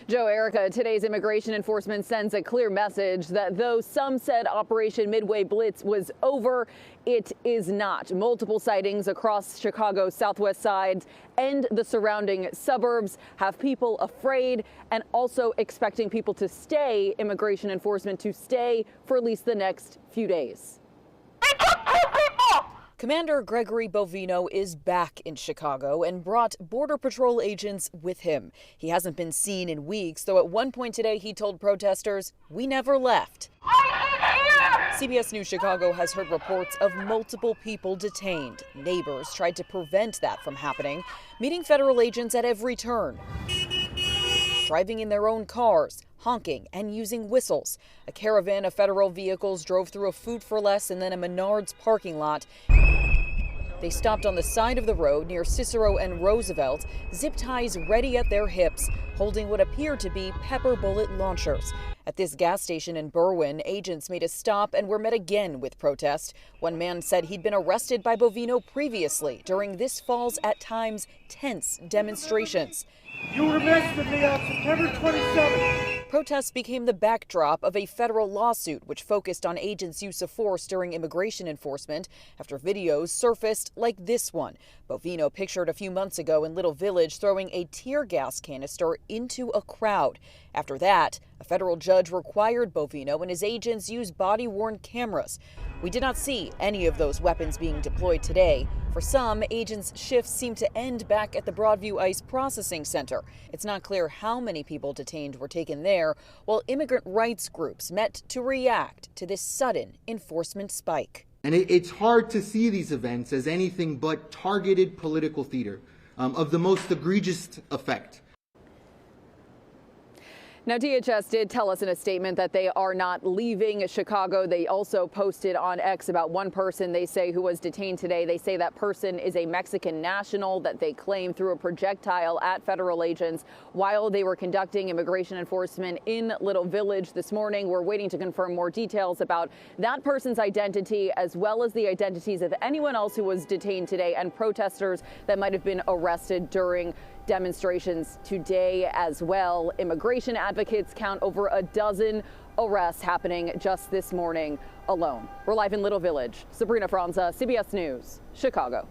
Joe, Erica, today's immigration enforcement sends a clear message that though some said Operation Midway Blitz was over, it is not. Multiple sightings across Chicago's southwest side and the surrounding suburbs have people afraid and also expecting people to stay, immigration enforcement to stay for at least the next few days. Commander Gregory Bovino is back in Chicago and brought Border Patrol agents with him. He hasn't been seen in weeks, though at one point today he told protesters, "We never left." CBS News Chicago has heard reports of multiple people detained. Neighbors tried to prevent that from happening, meeting federal agents at every turn, driving in their own cars, honking and using whistles. A caravan of federal vehicles drove through a Food for Less and then a Menards parking lot. They stopped on the side of the road near Cicero and Roosevelt, zip ties ready at their hips, holding what appeared to be pepper bullet launchers. At this gas station in Berwyn, agents made a stop and were met again with protest. One man said he'd been arrested by Bovino previously during this fall's at times tense demonstrations. You arrested me on September 27th. Protests became the backdrop of a federal lawsuit which focused on agents' use of force during immigration enforcement after videos surfaced like this one. Bovino pictured a few months ago in Little Village throwing a tear gas canister into a crowd. After that, a federal judge required Bovino and his agents use body-worn cameras. We did not see any of those weapons being deployed today. For some, agents' shifts seem to end back at the Broadview ICE Processing Center. It's not clear how many people detained were taken there, while immigrant rights groups met to react to this sudden enforcement spike. And it's hard to see these events as anything but targeted political theater of the most egregious effect. Now, DHS did tell us in a statement that they are not leaving Chicago. They also posted on X about one person they say who was detained today. They say that person is a Mexican national that they claim threw a projectile at federal agents while they were conducting immigration enforcement in Little Village this morning. We're waiting to confirm more details about that person's identity, as well as the identities of anyone else who was detained today and protesters that might have been arrested during demonstrations today as well. Immigration advocates count over a dozen arrests happening just this morning alone. We're live in Little Village. Sabrina Franza, CBS News, Chicago.